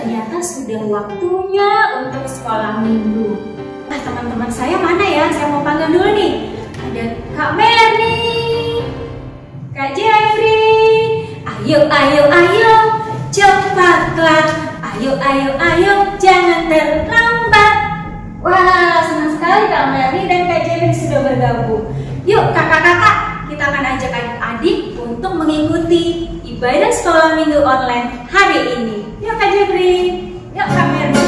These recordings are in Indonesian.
ternyata sudah waktunya untuk sekolah minggu. Nah, teman-teman saya mana ya? Saya mau panggil dulu nih. Ada Kak Merni, Kak Jeffrey. Ayo, ayo, ayo, cepatlah. Ayo, ayo, ayo, jangan terlambat. Wah, senang sekali Kak Merni dan Kak Jeffrey sudah bergabung. Yuk kakak-kakak, kita akan ajak adik-adik untuk mengikuti ibadah sekolah minggu online hari ini. Yuk Kak Jeffrey, yuk Kak Merni.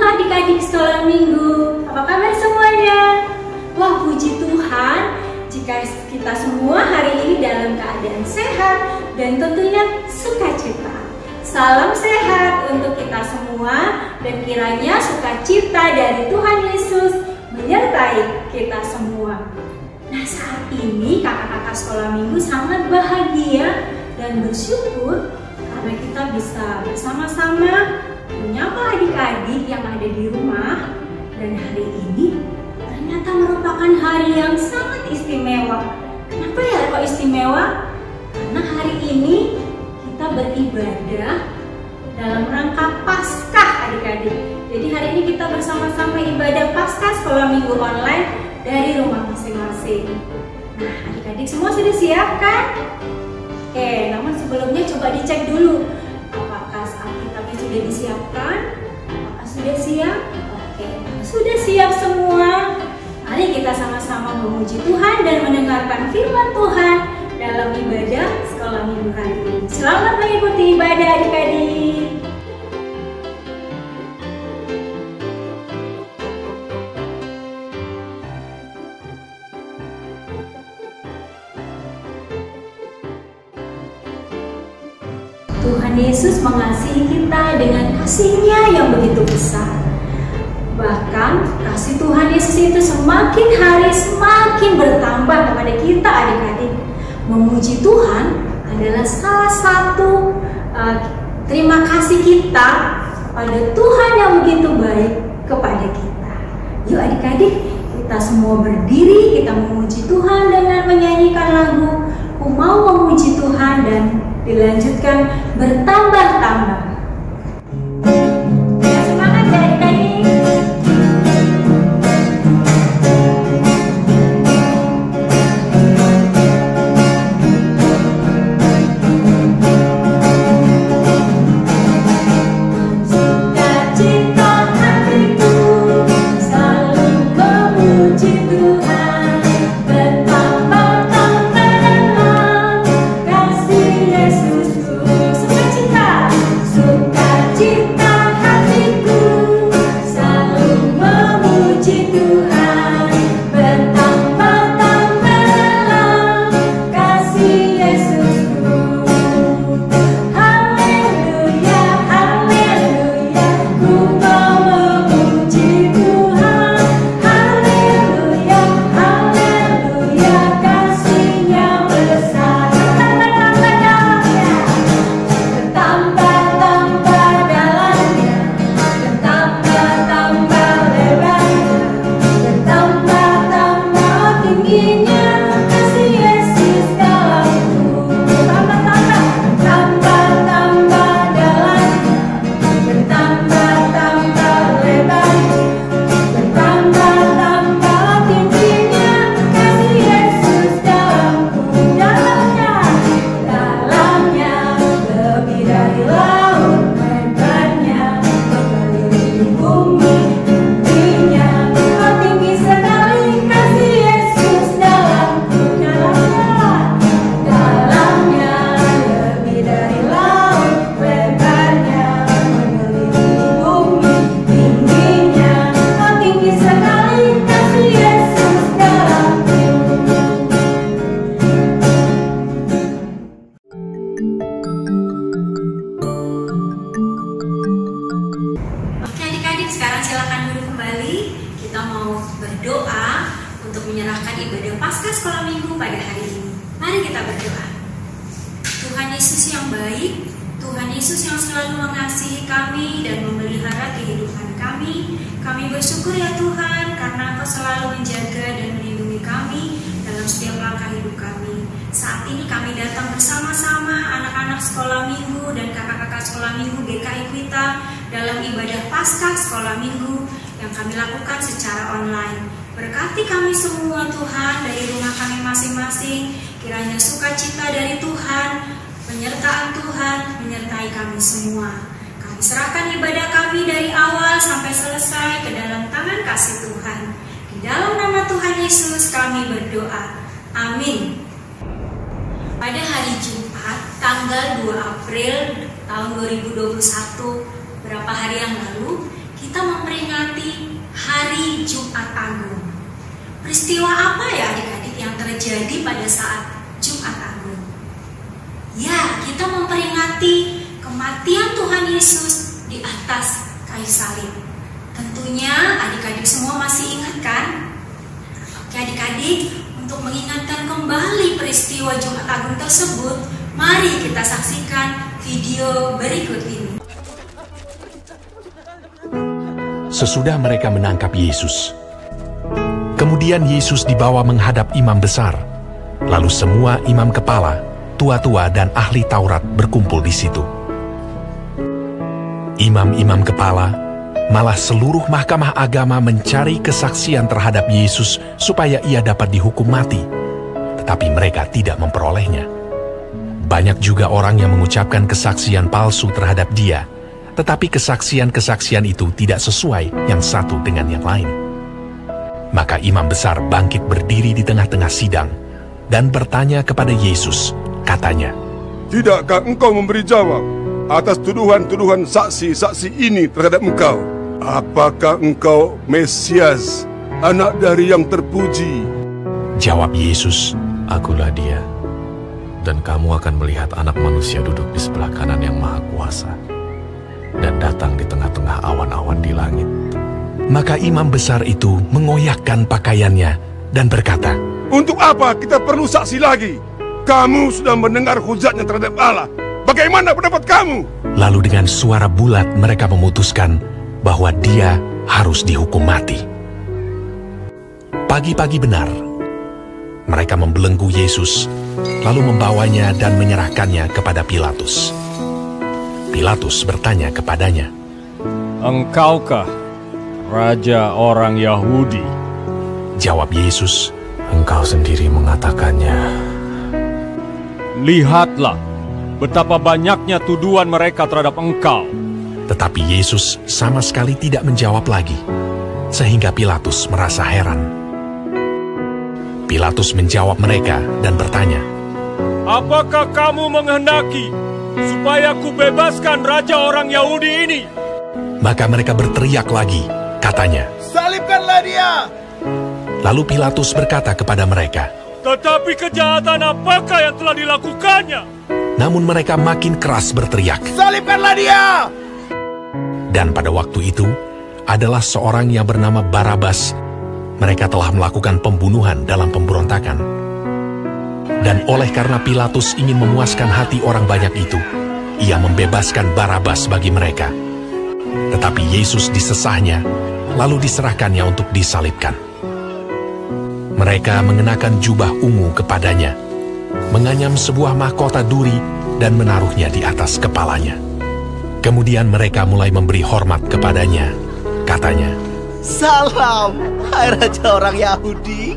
Adik-adik sekolah minggu, apa kabar semuanya? Wah, puji Tuhan jika kita semua hari ini dalam keadaan sehat dan tentunya sukacita. Salam sehat untuk kita semua dan kiranya sukacita dari Tuhan Yesus menyertai kita semua. Nah, saat ini kakak-kakak sekolah minggu sangat bahagia dan bersyukur karena kita bisa bersama-sama menyapa adik-adik yang ada di rumah. Dan hari ini ternyata merupakan hari yang sangat istimewa. Kenapa ya kok istimewa? Karena hari ini kita beribadah dalam rangka Paskah adik-adik. Jadi hari ini kita bersama-sama ibadah Paskah sekolah minggu online dari rumah masing-masing. Nah, adik-adik semua sudah siap kan? Oke, namun sebelumnya coba dicek dulu apakah Alkitabnya sudah disiapkan? Apakah sudah siap? Oke, sudah siap semua. Mari kita sama-sama memuji Tuhan dan mendengarkan firman Tuhan dalam ibadah sekolah minggu hari ini. Selamat mengikuti ibadah adik-adik. Tuhan Yesus mengasihi kita dengan kasih-Nya yang begitu besar. Bahkan kasih Tuhan Yesus itu semakin hari semakin bertambah kepada kita adik-adik. Memuji Tuhan adalah salah satu terima kasih kita kepada Tuhan yang begitu baik kepada kita. Yuk adik-adik, kita semua berdiri, kita memuji Tuhan dengan menyanyikan lagu Ku Mau Memuji Tuhan dan dilanjutkan bertambah-tambah. Ya, semangat ya adik-adik. Sukacita hatiku selalu memuji Tuhan. Bertambah-tambah kasih Yesusku. Sukacita silakan duduk kembali. Kita mau berdoa untuk menyerahkan ibadah Paskah Sekolah Minggu pada hari ini. Mari kita berdoa. Tuhan Yesus yang baik, Tuhan Yesus yang selalu mengasihi kami dan memelihara kehidupan kami. Kami bersyukur ya Tuhan, karena Engkau selalu menjaga dan melindungi kami dalam setiap langkah hidup kami. Saat ini kami datang bersama-sama anak-anak sekolah minggu dan kakak-kakak sekolah minggu GKI Equita dalam ibadah Paskah Sekolah Minggu yang kami lakukan secara online. Berkati kami semua Tuhan dari rumah kami masing-masing, kiranya sukacita dari Tuhan, penyertaan Tuhan menyertai kami semua. Kami serahkan ibadah kami dari awal sampai selesai ke dalam tangan kasih Tuhan. Di dalam nama Tuhan Yesus kami berdoa. Amin. Pada hari Jumat, tanggal 2 April tahun 2021, beberapa hari yang lalu, kita memperingati Hari Jumat Agung. Peristiwa apa ya adik-adik yang terjadi pada saat Jumat Agung? Ya, kita memperingati kematian Tuhan Yesus di atas kayu salib. Tentunya adik-adik semua masih ingat kan? Oke adik-adik, untuk mengingatkan kembali peristiwa Jumat Agung tersebut, mari kita saksikan video berikut ini. Sesudah mereka menangkap Yesus, kemudian Yesus dibawa menghadap imam besar. Lalu semua imam kepala, tua-tua dan ahli Taurat berkumpul di situ. Imam-imam kepala, malah seluruh mahkamah agama mencari kesaksian terhadap Yesus supaya ia dapat dihukum mati. Tetapi mereka tidak memperolehnya. Banyak juga orang yang mengucapkan kesaksian palsu terhadap dia, tetapi kesaksian-kesaksian itu tidak sesuai yang satu dengan yang lain. Maka imam besar bangkit berdiri di tengah-tengah sidang dan bertanya kepada Yesus, katanya, "Tidakkah engkau memberi jawab atas tuduhan-tuduhan saksi-saksi ini terhadap engkau? Apakah engkau Mesias, anak dari yang terpuji?" Jawab Yesus, "Akulah dia, dan kamu akan melihat Anak Manusia duduk di sebelah kanan yang Maha Kuasa, dan datang di tengah-tengah awan-awan di langit." Maka imam besar itu mengoyakkan pakaiannya dan berkata, "Untuk apa kita perlu saksi lagi? Kamu sudah mendengar hujatnya terhadap Allah. Bagaimana pendapat kamu?" Lalu dengan suara bulat mereka memutuskan bahwa dia harus dihukum mati. Pagi-pagi benar, mereka membelenggu Yesus, lalu membawanya dan menyerahkannya kepada Pilatus. Pilatus bertanya kepadanya, "Engkaukah Raja orang Yahudi?" Jawab Yesus, "Engkau sendiri mengatakannya." "Lihatlah betapa banyaknya tuduhan mereka terhadap engkau." Tetapi Yesus sama sekali tidak menjawab lagi, sehingga Pilatus merasa heran. Pilatus menjawab mereka dan bertanya, "Apakah kamu menghendaki supaya kubebaskan Raja orang Yahudi ini?" Maka mereka berteriak lagi, katanya, "Salibkanlah dia!" Lalu Pilatus berkata kepada mereka, "Tetapi kejahatan apakah yang telah dilakukannya?" Namun mereka makin keras berteriak, "Salibkanlah dia!" Dan pada waktu itu, adalah seorang yang bernama Barabas. Mereka telah melakukan pembunuhan dalam pemberontakan. Dan oleh karena Pilatus ingin memuaskan hati orang banyak itu, ia membebaskan Barabas bagi mereka. Tetapi Yesus disesahnya, lalu diserahkannya untuk disalibkan. Mereka mengenakan jubah ungu kepadanya, menganyam sebuah mahkota duri dan menaruhnya di atas kepalanya. Kemudian mereka mulai memberi hormat kepadanya. Katanya, "Salam, hai Raja orang Yahudi."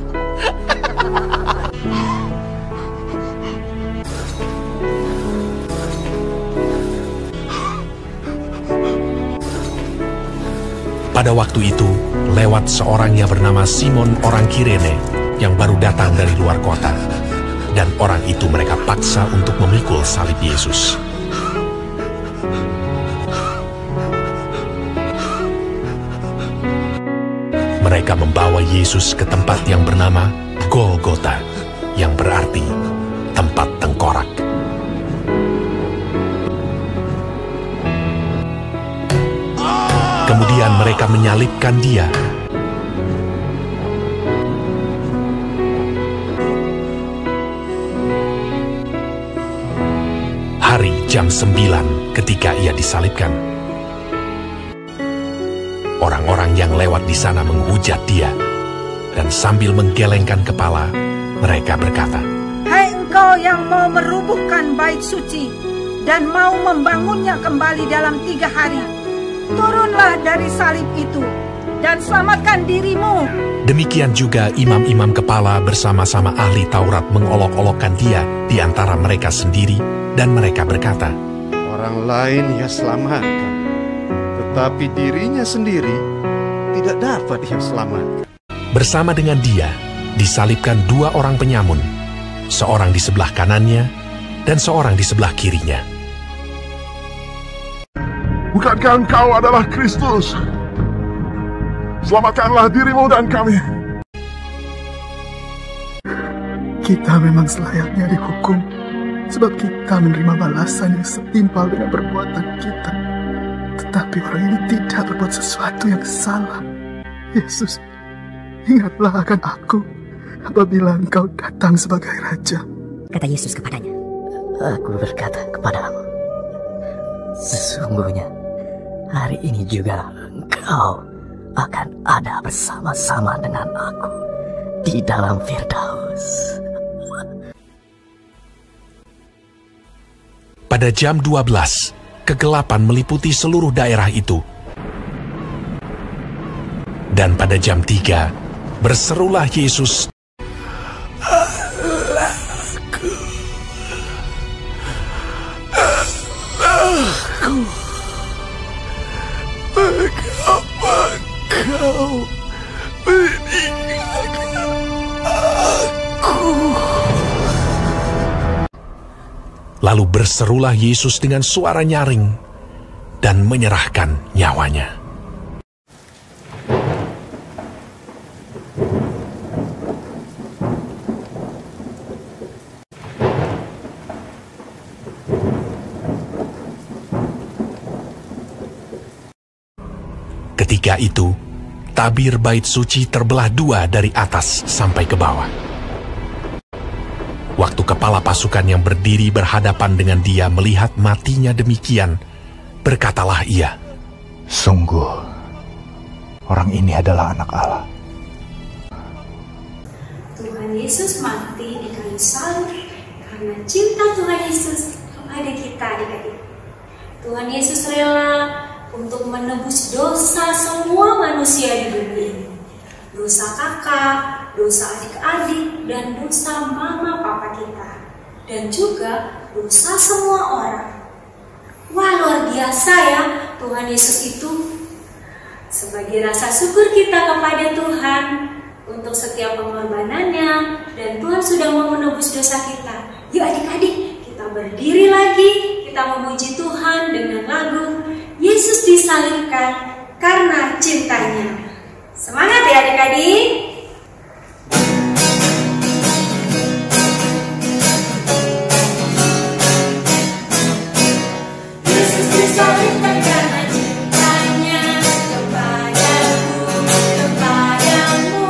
Pada waktu itu, lewat seorang yang bernama Simon orang Kirene yang baru datang dari luar kota. Dan orang itu mereka paksa untuk memikul salib Yesus. Mereka membawa Yesus ke tempat yang bernama Golgota, yang berarti tempat tengkorak. Kemudian mereka menyalibkan dia. Hari jam 9 ketika ia disalibkan. Orang-orang yang lewat di sana menghujat dia, dan sambil menggelengkan kepala, mereka berkata, "Hai engkau yang mau merubuhkan bait suci dan mau membangunnya kembali dalam 3 hari, turunlah dari salib itu dan selamatkan dirimu." Demikian juga imam-imam kepala bersama-sama ahli Taurat mengolok-olokkan dia di antara mereka sendiri, dan mereka berkata, "Orang lain ia selamatkan, tetapi dirinya sendiri tidak dapat ia selamatkan." Bersama dengan dia disalibkan 2 orang penyamun, seorang di sebelah kanannya dan seorang di sebelah kirinya. Bukankah engkau adalah Kristus? Selamatkanlah dirimu dan kami. Kita memang selayaknya dihukum, sebab kita menerima balasan yang setimpal dengan perbuatan kita. Tetapi orang ini tidak berbuat sesuatu yang salah. Yesus, ingatlah akan aku apabila engkau datang sebagai Raja. Kata Yesus kepadanya, "Aku berkata kepadamu, sesungguhnya hari ini juga engkau akan ada bersama-sama dengan aku di dalam Firdaus." Pada jam 12, kegelapan meliputi seluruh daerah itu. Dan pada jam 3, berserulah Yesus, Mengapa kau meninggalkan aku? Lalu berserulah Yesus dengan suara nyaring dan menyerahkan nyawanya. Ketika itu, tabir bait suci terbelah 2 dari atas sampai ke bawah. Waktu kepala pasukan yang berdiri berhadapan dengan dia melihat matinya demikian, berkatalah ia, "Sungguh, orang ini adalah anak Allah." Tuhan Yesus mati di kayu salib karena cinta Tuhan Yesus kepada kita adik-adik. Tuhan Yesus rela untuk menebus dosa semua manusia di dunia ini. Dosa kakak, dosa adik-adik, dan dosa mama papa kita. Dan juga dosa semua orang. Wah, luar biasa ya Tuhan Yesus itu. Sebagai rasa syukur kita kepada Tuhan untuk setiap pengorbanannya, dan Tuhan sudah mau menebus dosa kita. Yuk adik-adik, kita berdiri lagi, kita memuji Tuhan dengan lagu Yesus disalibkan karena cintanya. Semangat ya adik-adik. Yesus disalibkan karena cintanya kepadaku, kepadamu.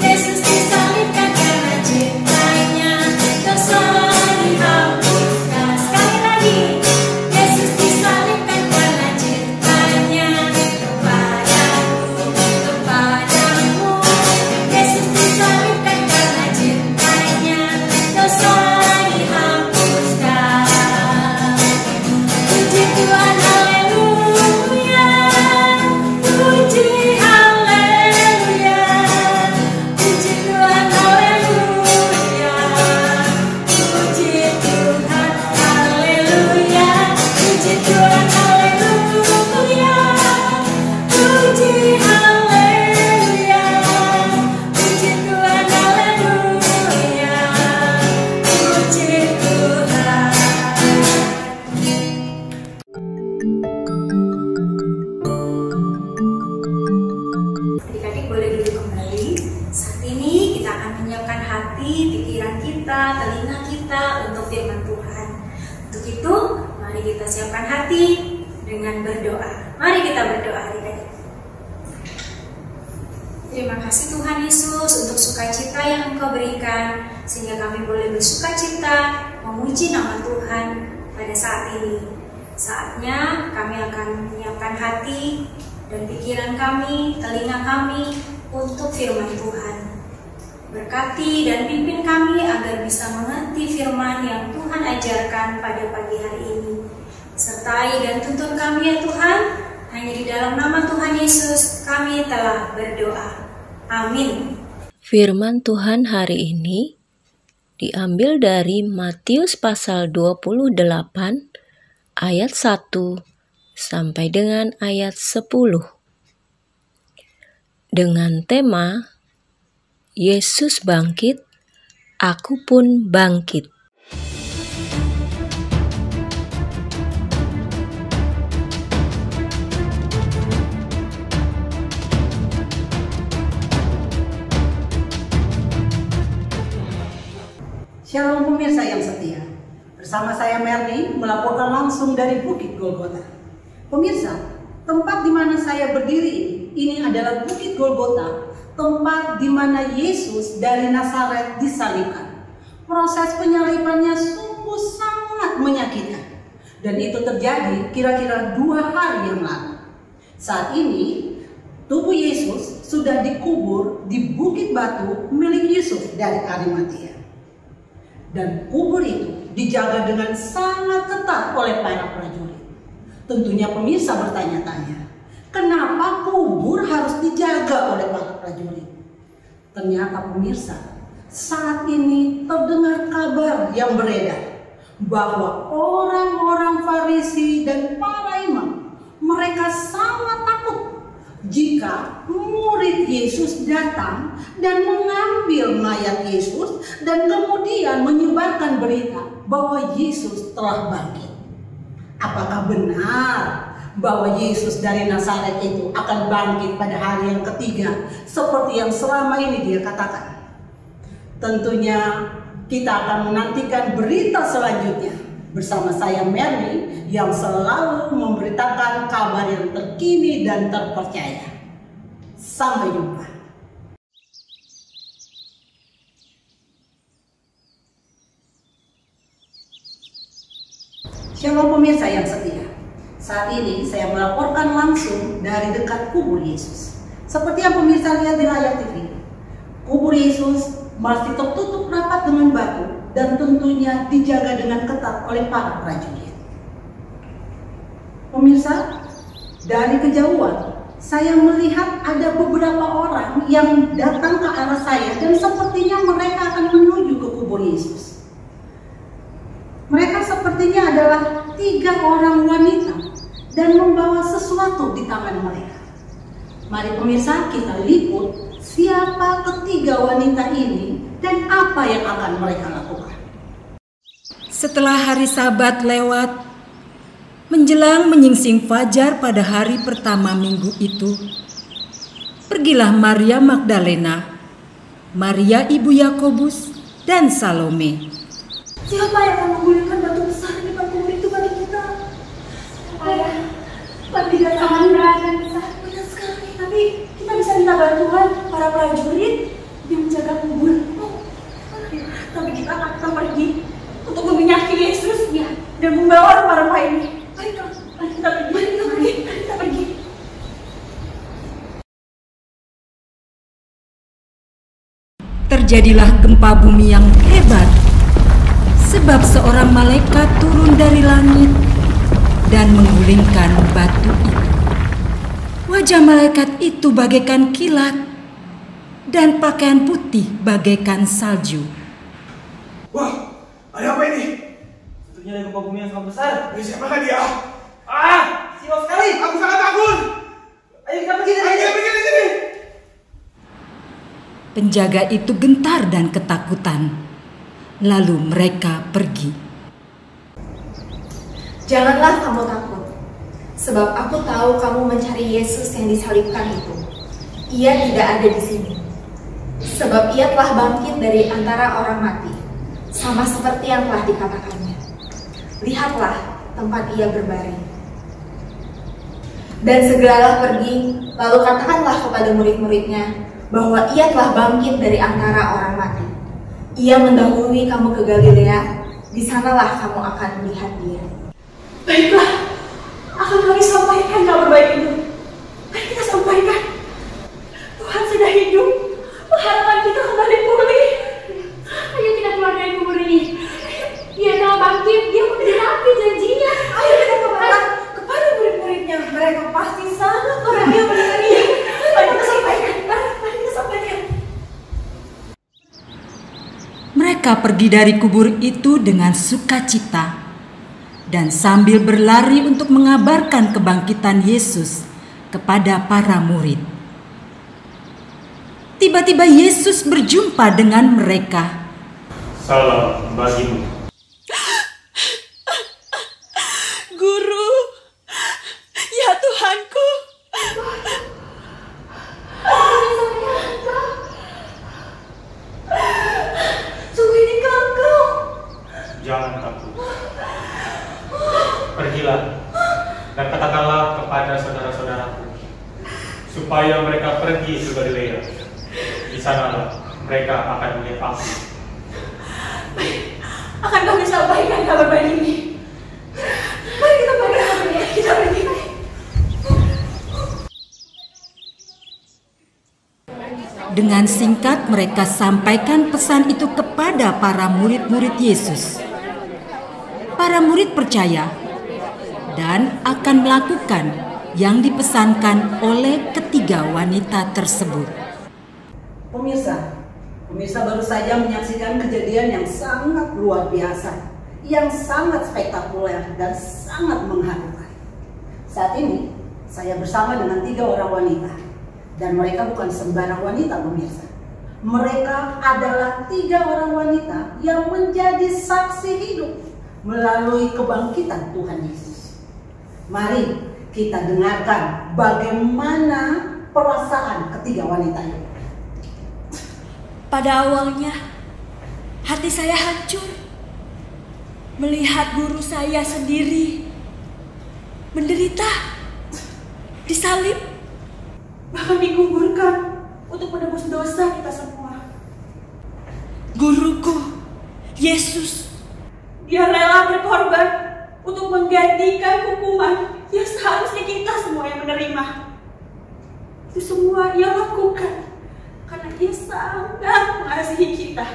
Yesus disalibkan karena cintanya, dosa dihapuskan. Sekali lagi, Yesus disalibkan karena cintanya kepadaku, kepadamu. Yesus disalibkan karena cintanya, dosa dihapuskan. Puji Tuhan, haleluya. Puji haleluya. Puji Tuhan, haleluya. Puji Tuhan, haleluya. Puji Tuhan, haleluya. Puji haleluya. Puji Tuhan, haleluya. Puji Tuhan. Adik-adik boleh duduk kembali. Saat ini kita akan menyiapkan hati, pikiran kita, telinga kita untuk firman Tuhan. Untuk itu, mari kita siapkan hati dengan berdoa. Mari kita berdoa adik-adik. kasih Tuhan Yesus untuk sukacita yang Engkau berikan, sehingga kami boleh bersukacita memuji nama Tuhan pada saat ini. Saatnya kami akan menyiapkan hati dan pikiran kami, telinga kami untuk firman Tuhan. Berkati dan pimpin kami agar bisa mengerti firman yang Tuhan ajarkan pada pagi hari ini. Sertai dan tuntun kami ya Tuhan, hanya di dalam nama Tuhan Yesus kami telah berdoa. Amin. Firman Tuhan hari ini diambil dari Matius pasal 28 ayat 1 sampai dengan ayat 10. Dengan tema Yesus bangkit, aku pun bangkit. Shalom pemirsa yang setia, bersama saya Merni melaporkan langsung dari Bukit Golgota. Pemirsa, tempat di mana saya berdiri ini adalah Bukit Golgota, tempat di mana Yesus dari Nazaret disalibkan. Proses penyalibannya sungguh sangat menyakitkan, dan itu terjadi kira-kira 2 hari yang lalu. Saat ini, tubuh Yesus sudah dikubur di Bukit Batu milik Yusuf dari Arimatia. Dan kubur itu dijaga dengan sangat ketat oleh para prajurit. Tentunya pemirsa bertanya-tanya, kenapa kubur harus dijaga oleh para prajurit? Ternyata pemirsa, saat ini terdengar kabar yang beredar bahwa orang-orang Farisi dan para imam, mereka sangat takut jika murid Yesus datang dan mengambil mayat Yesus dan kemudian menyebarkan berita bahwa Yesus telah bangkit. Apakah benar bahwa Yesus dari Nazaret itu akan bangkit pada hari yang ketiga seperti yang selama ini dia katakan? Tentunya kita akan menantikan berita selanjutnya bersama saya Merni yang selalu memberitakan kabar yang terkini dan terpercaya. Sampai jumpa. Shalom pemirsa yang setia. Saat ini saya melaporkan langsung dari dekat kubur Yesus. Seperti yang pemirsa lihat di layar TV, kubur Yesus masih tertutup rapat dengan batu dan tentunya dijaga dengan ketat oleh para prajurit. Pemirsa, dari kejauhan saya melihat ada beberapa orang yang datang ke arah saya dan sepertinya mereka akan menuju ke kubur Yesus. Mereka sepertinya adalah 3 orang wanita dan membawa sesuatu di tangan mereka. Mari pemirsa kita liput siapa ketiga wanita ini dan apa yang akan mereka lakukan. Setelah hari Sabat lewat, menjelang menyingsing fajar pada hari pertama minggu itu, pergilah Maria Magdalena, Maria ibu Yakobus, dan Salome. Siapa yang akan menggulingkan batu besar di depan kubur itu bagi kita? Ayah, pasti datang berat dan besar. Benar sekali. Tapi kita bisa minta bantuan para prajurit yang menjaga kubur. Tapi kita akan pergi untuk meminyaki Yesus dan membawa rempah-rempah ini. Mari kita pergi. Terjadilah gempa bumi yang hebat, sebab seorang malaikat turun dari langit dan menggulingkan batu itu. Wajah malaikat itu bagaikan kilat dan pakaian putih bagaikan salju. Wah, ada apa ini? Tentunya ada gempa bumi yang sangat besar. Siapakah dia? Silau sekali. Aku sangat takut. Ayo kita pergi dari sini. Penjaga itu gentar dan ketakutan. Lalu mereka pergi. Janganlah kamu takut, sebab aku tahu kamu mencari Yesus yang disalibkan itu. Ia tidak ada di sini, sebab ia telah bangkit dari antara orang mati, sama seperti yang telah dikatakannya. Lihatlah tempat ia berbaring. Dan segeralah pergi Lalu katakanlah kepada murid-muridnya bahwa ia telah bangkit dari antara orang mati. Ia mendahului kamu ke Galilea, di sanalah kamu akan melihat dia. Baiklah, akan kami sampaikan kabar baik itu. Mari kita sampaikan. Tuhan sudah hidup, harapan kita kembali pulih. Ayo kita keluar dari kubur ini. Dia telah bangkit, dia menepati janjinya. Ayo kita kembali kepada murid-muridnya. Mereka pasti sangat bahagia mendengar dia. Mari kita sampaikan. Mari kita sampaikan. Mereka pergi dari kubur itu dengan sukacita dan sambil berlari untuk mengabarkan kebangkitan Yesus kepada para murid. Tiba-tiba Yesus berjumpa dengan mereka. Salam bagimu. Guru, ya Tuhanku. Sungguh ini Engkau. Jangan takut. Pergilah dan katakanlah kepada saudara-saudaraku supaya mereka pergi ke Galilea. Di sanalah mereka akan melihat aku. Akan kami sampaikan kabar baik ini. Mari kita pergi. Kita pergi. Dengan singkat mereka sampaikan pesan itu kepada para murid-murid Yesus. Para murid percaya dan akan melakukan yang dipesankan oleh ketiga wanita tersebut. Pemirsa baru saja menyaksikan kejadian yang sangat luar biasa, yang sangat spektakuler dan sangat mengharukan. Saat ini saya bersama dengan 3 orang wanita, dan mereka bukan sembarang wanita, pemirsa. Mereka adalah 3 orang wanita yang menjadi saksi hidup melalui kebangkitan Tuhan Yesus. Mari kita dengarkan bagaimana perasaan ketiga wanita itu. Pada awalnya, hati saya hancur melihat guru saya sendiri menderita, disalib, bahkan dikuburkan untuk menebus dosa kita semua. Guruku, Yesus, dia rela berkorban untuk menggantikan hukuman yang seharusnya kita semua yang menerima. Itu semua ia lakukan karena dia sangat mengasihi kita.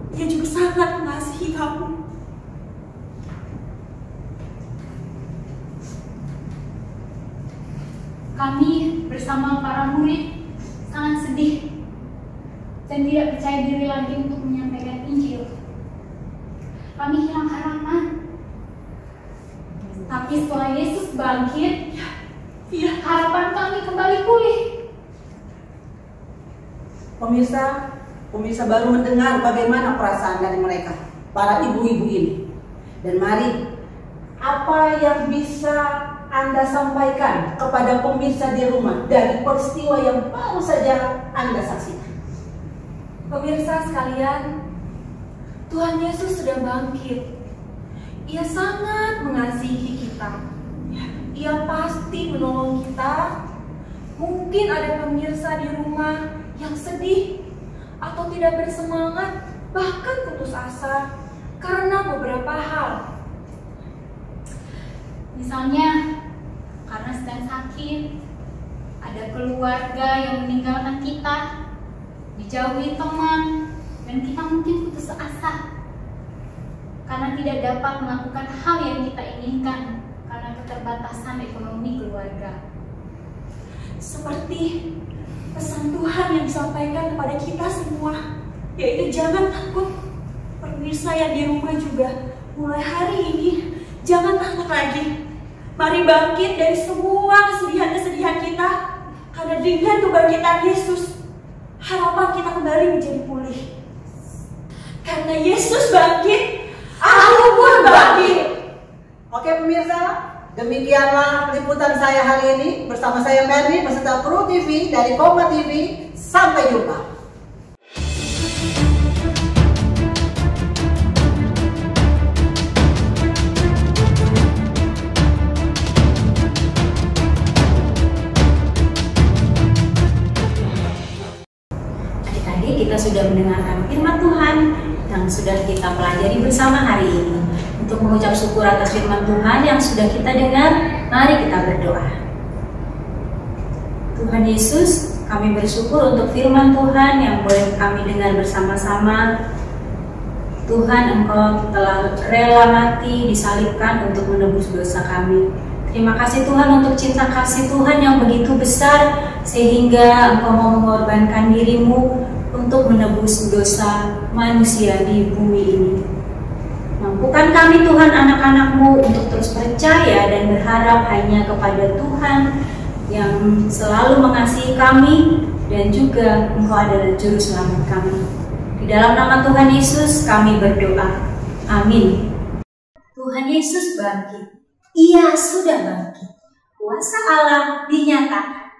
Dia juga sangat mengasihi kamu. Kami bersama para murid sangat sedih dan tidak percaya diri lagi untuk menyampaikan Injil. Kami hilang harapan. Tapi setelah Yesus bangkit, harapan kami kembali pulih. Pemirsa baru mendengar bagaimana perasaan dari mereka, para ibu-ibu ini. Dan mari, apa yang bisa Anda sampaikan kepada pemirsa di rumah dari peristiwa yang baru saja Anda saksikan? Pemirsa sekalian, Tuhan Yesus sudah bangkit. Ia sangat mengasihi kita. Ia pasti menolong kita. Mungkin ada pemirsa di rumah yang sedih atau tidak bersemangat, bahkan putus asa karena beberapa hal. Misalnya, karena sedang sakit, ada keluarga yang meninggalkan kita, dijauhi teman, dan kita mungkin putus asa karena tidak dapat melakukan hal yang kita inginkan karena keterbatasan ekonomi keluarga. Seperti pesan Tuhan yang disampaikan kepada kita semua, yaitu jangan takut. Pemirsa yang di rumah juga, mulai hari ini jangan takut lagi. Mari bangkit dari semua kesedihan-kesedihan kita, karena dengan kebangkitan Yesus, harapan kita kembali menjadi pulih. Karena Yesus bangkit, aku pun bangkit. Oke pemirsa, demikianlah liputan saya hari ini bersama saya Merni beserta kru TV dari Koma TV. Sampai jumpa. kita sudah mendengarkan firman Tuhan yang sudah kita pelajari bersama hari ini. Untuk mengucap syukur atas firman Tuhan yang sudah kita dengar, mari kita berdoa. Tuhan Yesus, kami bersyukur untuk firman Tuhan yang boleh kami dengar bersama-sama. Tuhan, Engkau telah rela mati disalibkan untuk menebus dosa kami. Terima kasih Tuhan untuk cinta kasih Tuhan yang begitu besar sehingga Engkau mau mengorbankan diri-Mu untuk menebus dosa manusia di bumi ini. Mampukan kami Tuhan anak-anak-Mu untuk terus percaya dan berharap hanya kepada Tuhan yang selalu mengasihi kami dan juga Engkau adalah juru selamat kami. Di dalam nama Tuhan Yesus kami berdoa. Amin. Tuhan Yesus bangkit. Ia sudah bangkit. Kuasa Allah dinyatakan.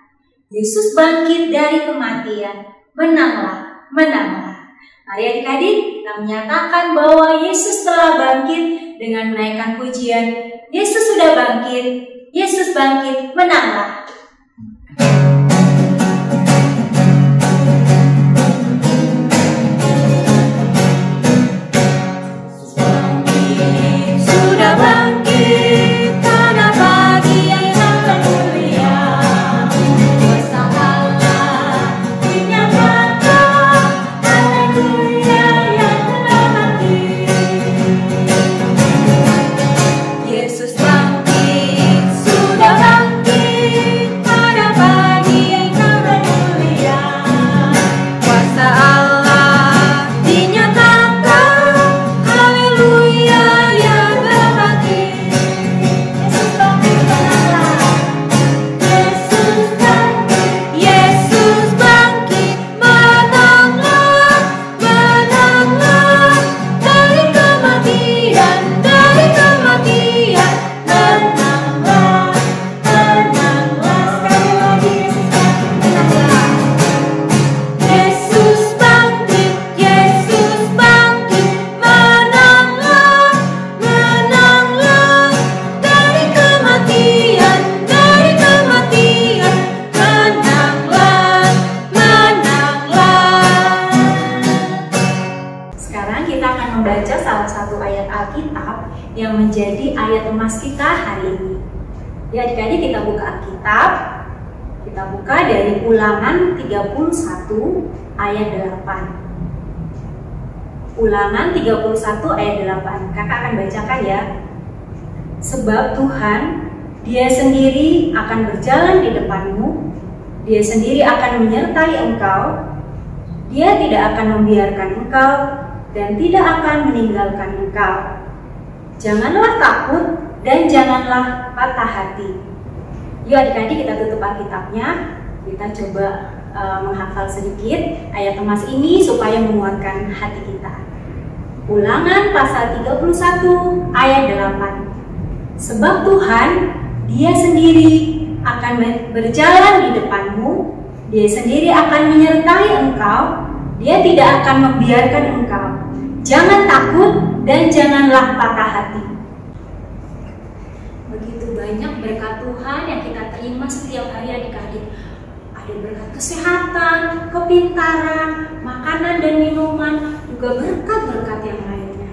Yesus bangkit dari kematian. Menanglah, menanglah. Mari adik-adik kita menyatakan bahwa Yesus telah bangkit dengan menaikkan pujian. Yesus sudah bangkit. Yesus bangkit, menanglah. Yang menjadi ayat emas kita hari ini. Ya adik-adik, kita buka Alkitab. Kita buka dari Ulangan 31 ayat 8. Ulangan 31 ayat 8. Kakak akan bacakan ya. Sebab Tuhan, Dia sendiri akan berjalan di depanmu. Dia sendiri akan menyertai engkau. Dia tidak akan membiarkan engkau dan tidak akan meninggalkan engkau. Janganlah takut dan janganlah patah hati. Yuk adik-adik, kita tutup Alkitabnya. Kita coba menghafal sedikit ayat emas ini supaya menguatkan hati kita. Ulangan pasal 31 ayat 8. Sebab Tuhan, Dia sendiri akan berjalan di depanmu. Dia sendiri akan menyertai engkau. Dia tidak akan membiarkan engkau. Jangan takut dan janganlah patah hati. Begitu banyak berkat Tuhan yang kita terima setiap hari adik-adik. Ada berkat kesehatan, kepintaran, makanan dan minuman, juga berkat-berkat yang lainnya.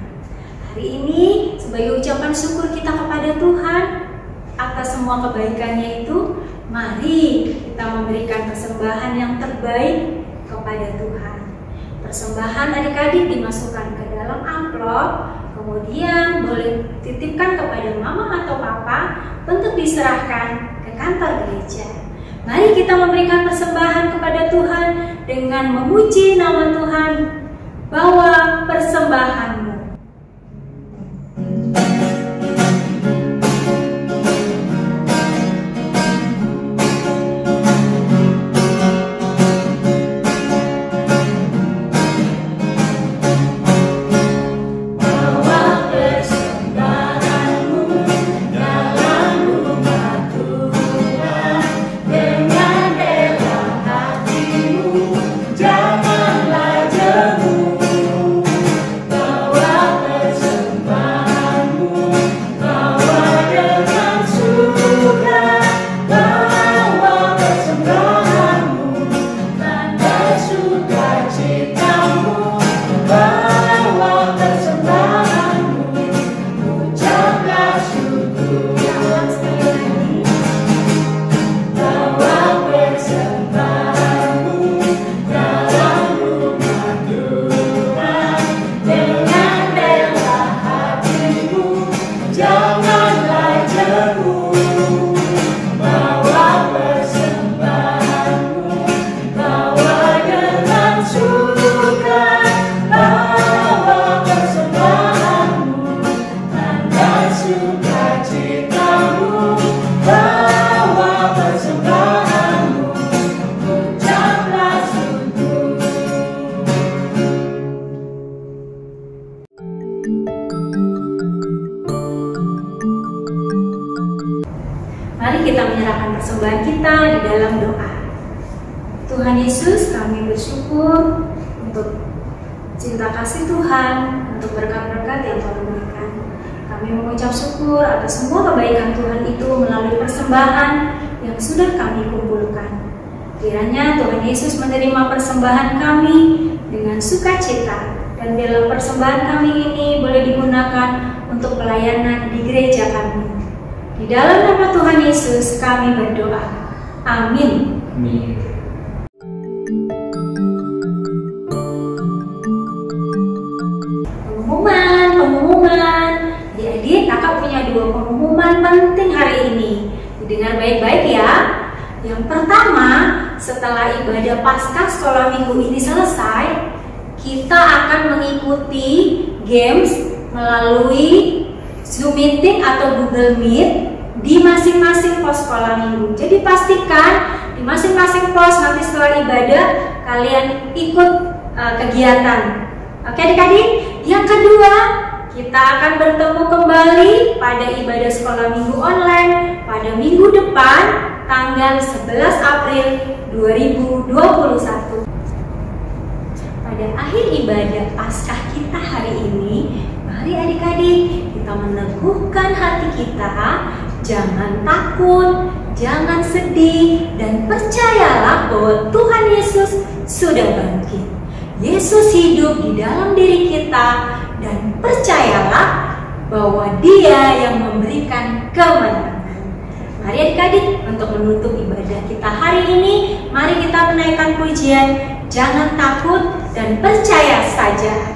Hari ini sebagai ucapan syukur kita kepada Tuhan atas semua kebaikannya itu, mari kita memberikan persembahan yang terbaik kepada Tuhan. Persembahan adik-adik dimasukkan ke dalam amplop, kemudian boleh titipkan kepada mama atau papa untuk diserahkan ke kantor gereja. Mari kita memberikan persembahan kepada Tuhan dengan memuji nama Tuhan. Bawa persembahanmu. Janganlah jemu di dalam doa. Tuhan Yesus, kami bersyukur untuk cinta kasih Tuhan, untuk berkat-berkat yang Tuhan berikan. Kami mengucap syukur atas semua kebaikan Tuhan itu melalui persembahan yang sudah kami kumpulkan. Kiranya Tuhan Yesus menerima persembahan kami dengan sukacita, dan dalam persembahan kami ini boleh digunakan untuk pelayanan di gereja kami. Di dalam nama Tuhan Yesus kami berdoa. Amin. Amin. Pengumuman. Adik-adik, kakak punya 2 pengumuman penting hari ini. Didengar baik-baik ya. Yang pertama, setelah ibadah Paskah sekolah minggu ini selesai, kita akan mengikuti games melalui Zoom meeting atau Google Meet di masing-masing pos sekolah minggu. Jadi pastikan di masing-masing pos nanti setelah ibadah kalian ikut kegiatan. Oke adik-adik? Yang kedua, kita akan bertemu kembali pada ibadah sekolah minggu online pada minggu depan tanggal 11 April 2021. Pada akhir ibadah Paskah kita hari ini, mari adik-adik kita meneguhkan hati kita, jangan takut, jangan sedih, dan percayalah bahwa Tuhan Yesus sudah bangkit. Yesus hidup di dalam diri kita, dan percayalah bahwa Dia yang memberikan kemenangan. Mari adik-adik, untuk menutup ibadah kita hari ini, mari kita menaikkan pujian, jangan takut dan percaya saja.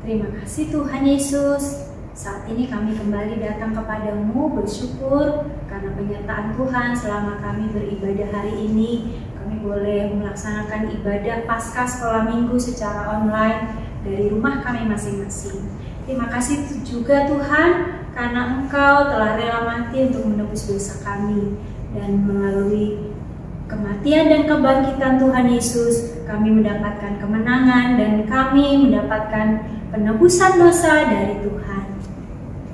Terima kasih Tuhan Yesus. Saat ini kami kembali datang kepadamu bersyukur karena penyertaan Tuhan selama kami beribadah hari ini. Kami boleh melaksanakan ibadah Paskah sekolah minggu secara online dari rumah kami masing-masing. Terima kasih juga Tuhan karena Engkau telah rela mati untuk menebus dosa kami. Dan melalui kematian dan kebangkitan Tuhan Yesus, kami mendapatkan kemenangan dan kami mendapatkan penebusan dosa dari Tuhan.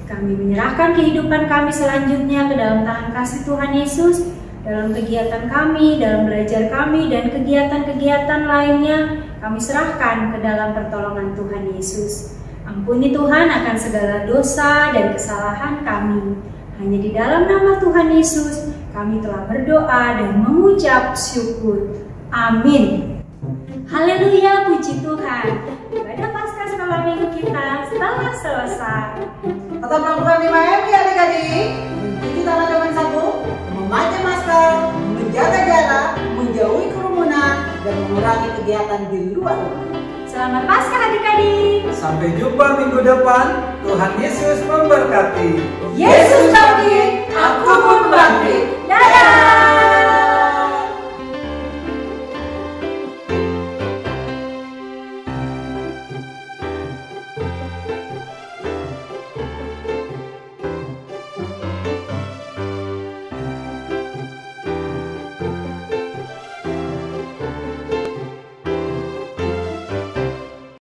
Kami menyerahkan kehidupan kami selanjutnya ke dalam tangan kasih Tuhan Yesus, dalam kegiatan kami, dalam belajar kami, dan kegiatan-kegiatan lainnya kami serahkan ke dalam pertolongan Tuhan Yesus. Ampuni Tuhan akan segala dosa dan kesalahan kami. Hanya di dalam nama Tuhan Yesus kami telah berdoa dan mengucap syukur. Amin. Haleluya, puji Tuhan. Ibadah Paskah sekolah minggu kita telah selesai. Tetap melakukan 5M ya adik-adik. Mencuci tangan dengan sabun, memakai masker, menjaga jarak, menjauhi kerumunan, dan mengurangi kegiatan di luar rumah. Selamat Paskah adik-adik. Sampai jumpa minggu depan. Tuhan Yesus memberkati. Yesus bangkit. Aku pun